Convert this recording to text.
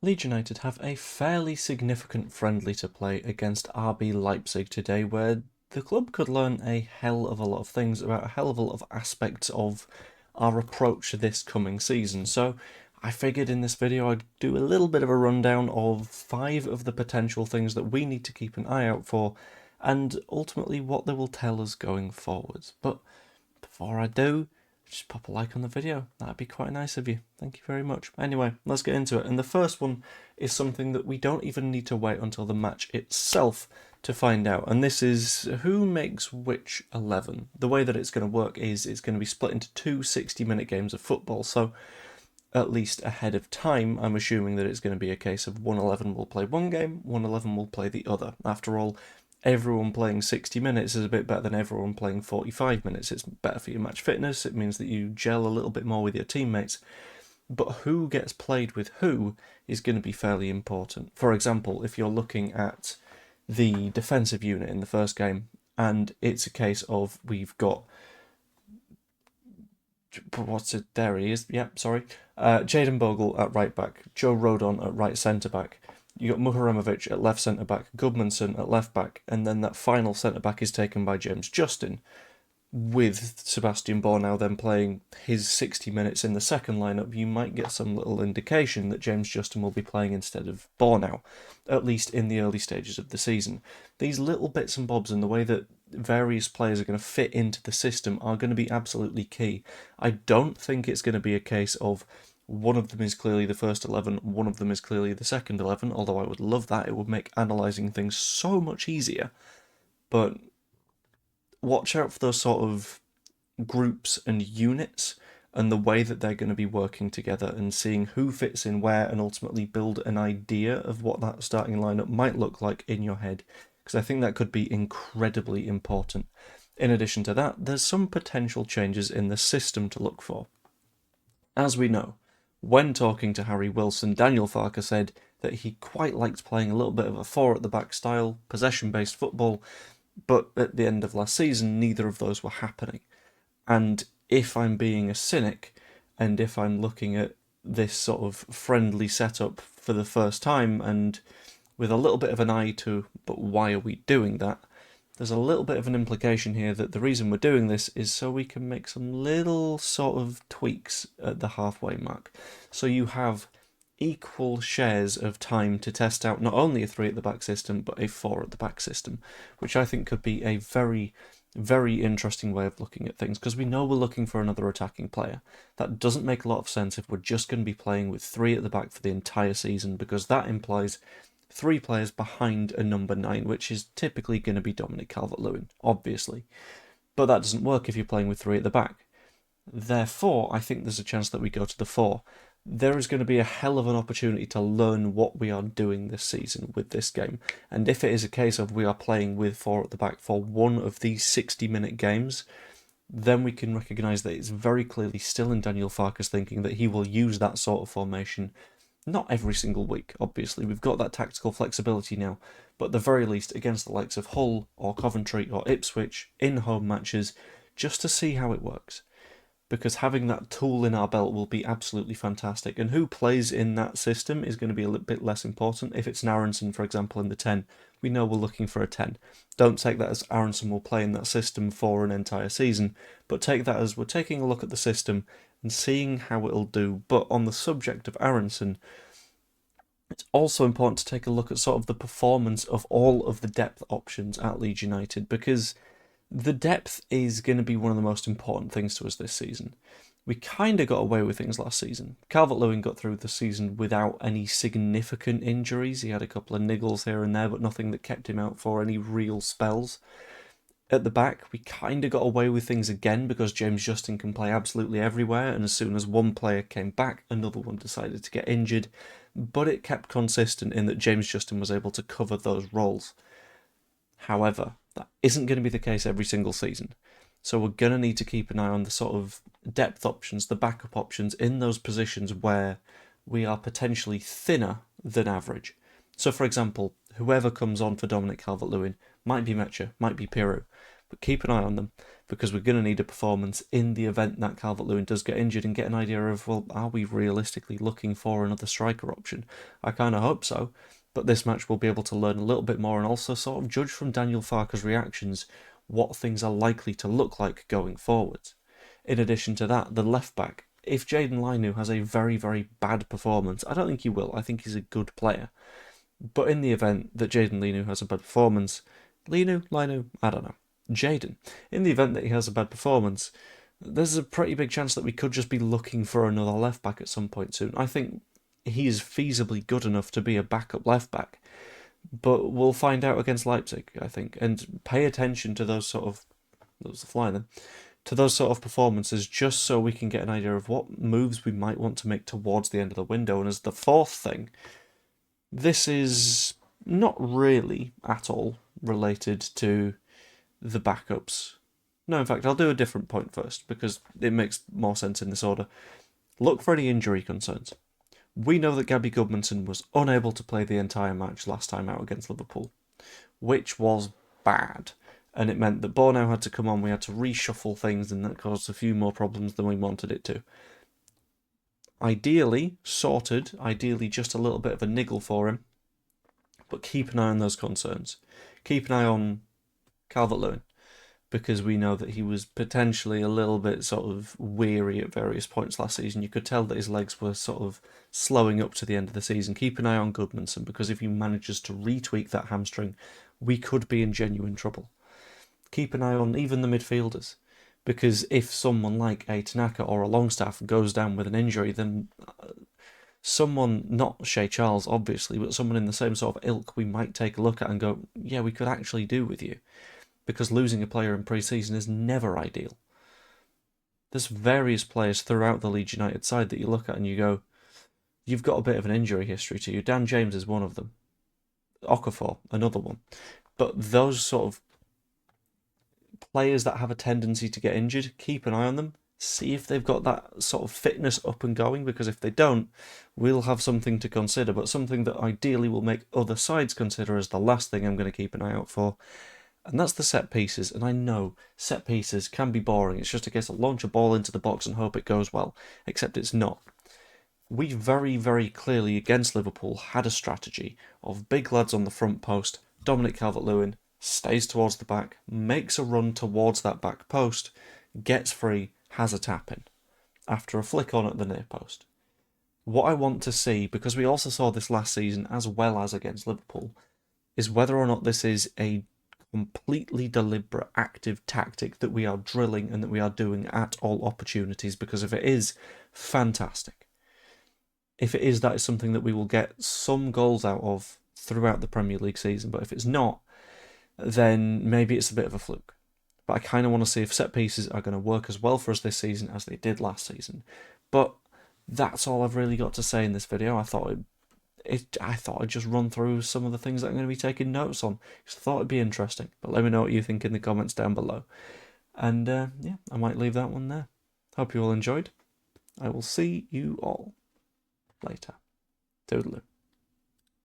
Leeds United have a fairly significant friendly to play against RB Leipzig today, where the club could learn a hell of a lot of things about a hell of a lot of aspects of our approach to this coming season. So I figured in this video I'd do a little bit of a rundown of 5 of the potential things that we need to keep an eye out for, and ultimately what they will tell us going forwards. But before I do, just pop a like on the video. That'd be quite nice of you. Thank you very much. Anyway, let's get into it. And the first one is something that we don't even need to wait until the match itself to find out. And this is who makes which 11. The way that it's going to work is it's going to be split into two 60-minute games of football. So at least ahead of time, I'm assuming that it's going to be a case of 111 will play one game, 111 will play the other. After all, everyone playing 60 minutes is a bit better than everyone playing 45 minutes. It's better for your match fitness, it means that you gel a little bit more with your teammates. But who gets played with who is going to be fairly important. For example, if you're looking at the defensive unit in the first game, and it's a case of we've got there he is. Yep, sorry. Jayden Bogle at right back, Joe Rodon at right centre back. You got Muharemovic at left centre back, Gudmundsson at left back, and then that final centre back is taken by James Justin, with Sebastian Bornau then playing his 60 minutes in the second lineup. You might get some little indication that James Justin will be playing instead of Bornau, at least in the early stages of the season. These little bits and bobs and the way that various players are going to fit into the system are going to be absolutely key. I don't think it's going to be a case of one of them is clearly the first 11, one of them is clearly the second 11, although I would love that. It would make analysing things so much easier. But watch out for those sort of groups and units and the way that they're going to be working together and seeing who fits in where and ultimately build an idea of what that starting lineup might look like in your head, because I think that could be incredibly important. In addition to that, there's some potential changes in the system to look for. As we know, when talking to Harry Wilson, Daniel Farke said that he quite liked playing a little bit of a four at the back style, possession-based football, but at the end of last season, neither of those were happening. And if I'm being a cynic, and if I'm looking at this sort of friendly setup for the first time, and with a little bit of an eye to, but why are we doing that? There's a little bit of an implication here that the reason we're doing this is so we can make some little sort of tweaks at the halfway mark. So you have equal shares of time to test out not only a 3 at the back system, but a 4 at the back system, which I think could be a very, very interesting way of looking at things, because we know we're looking for another attacking player. That doesn't make a lot of sense if we're just going to be playing with 3 at the back for the entire season, because that implies 3 players behind a number 9, which is typically going to be Dominic Calvert-Lewin, obviously. But that doesn't work if you're playing with 3 at the back. Therefore, I think there's a chance that we go to the 4. There is going to be a hell of an opportunity to learn what we are doing this season with this game. And if it is a case of we are playing with 4 at the back for one of these 60-minute games, then we can recognise that it's very clearly still in Daniel Farke's thinking that he will use that sort of formation. Not every single week, obviously. We've got that tactical flexibility now, but at the very least against the likes of Hull or Coventry or Ipswich in home matches, just to see how it works. Because having that tool in our belt will be absolutely fantastic. And who plays in that system is going to be a little bit less important. If it's an Aronson, for example, in the 10, we know we're looking for a 10. Don't take that as Aronson will play in that system for an entire season, but take that as we're taking a look at the system and seeing how it'll do. But on the subject of Aronson, it's also important to take a look at sort of the performance of all of the depth options at Leeds United, because the depth is going to be one of the most important things to us this season. We kind of got away with things last season. Calvert-Lewin got through the season without any significant injuries. He had a couple of niggles here and there, but nothing that kept him out for any real spells. At the back, we kind of got away with things again because James Justin can play absolutely everywhere, and as soon as one player came back, another one decided to get injured, but it kept consistent in that James Justin was able to cover those roles. However, that isn't going to be the case every single season. So we're going to need to keep an eye on the sort of depth options, the backup options in those positions where we are potentially thinner than average. So for example, whoever comes on for Dominic Calvert-Lewin might be Mecha, might be Piru, But keep an eye on them, because we're going to need a performance in the event that Calvert-Lewin does get injured, and get an idea of, well, are we realistically looking for another striker option? I kind of hope so, but this match we'll be able to learn a little bit more and also sort of judge from Daniel Farke's reactions what things are likely to look like going forward. In addition to that, the left back, if Jayden Linu has a very, very bad performance, I don't think he will, I think he's a good player, but in the event that Jayden Linu has a bad performance, Linu, I don't know, Jayden, in the event that he has a bad performance, there's a pretty big chance that we could just be looking for another left back at some point soon. I think he is feasibly good enough to be a backup left back, but we'll find out against Leipzig, I think, and pay attention to those sort of, that was the fly then, to those sort of performances, just so we can get an idea of what moves we might want to make towards the end of the window. And as the fourth thing, this is not really at all related to the backups. No, in fact, I'll do a different point first, because it makes more sense in this order. Look for any injury concerns. We know that Gabby Goodmanson was unable to play the entire match last time out against Liverpool, which was bad, and it meant that Bornau had to come on, we had to reshuffle things, and that caused a few more problems than we wanted it to. Ideally sorted, ideally just a little bit of a niggle for him, but keep an eye on those concerns. Keep an eye on Calvert-Lewin, because we know that he was potentially a little bit sort of weary at various points last season. You could tell that his legs were sort of slowing up to the end of the season. Keep an eye on Goodmanson, because if he manages to retweak that hamstring, we could be in genuine trouble. Keep an eye on even the midfielders, because if someone like a Tanaka or a Longstaff goes down with an injury, then someone, not Shea Charles obviously, but someone in the same sort of ilk we might take a look at and go, yeah, we could actually do with you. Because losing a player in pre-season is never ideal. There's various players throughout the Leeds United side that you look at and you go, you've got a bit of an injury history to you. Dan James is one of them. Okafor, another one. But those sort of players that have a tendency to get injured, keep an eye on them. See if they've got that sort of fitness up and going, because if they don't, we'll have something to consider, but something that ideally will make other sides consider as the last thing I'm going to keep an eye out for. And that's the set pieces, and I know set pieces can be boring. It's just a case of launch a ball into the box and hope it goes well, except it's not. We very, very clearly against Liverpool had a strategy of big lads on the front post. Dominic Calvert-Lewin stays towards the back, makes a run towards that back post, gets free, has a tap in after a flick on at the near post. What I want to see, because we also saw this last season as well as against Liverpool, is whether or not this is a completely deliberate, active tactic that we are drilling and that we are doing at all opportunities, because if it is, fantastic. If it is, that is something that we will get some goals out of throughout the Premier League season, but if it's not, then maybe it's a bit of a fluke. But I kind of want to see if set pieces are going to work as well for us this season as they did last season. But that's all I've really got to say in this video. I thought I'd just run through some of the things that I'm going to be taking notes on, because I thought it'd be interesting. But let me know what you think in the comments down below. And yeah, I might leave that one there. Hope you all enjoyed. I will see you all later. Toodaloo.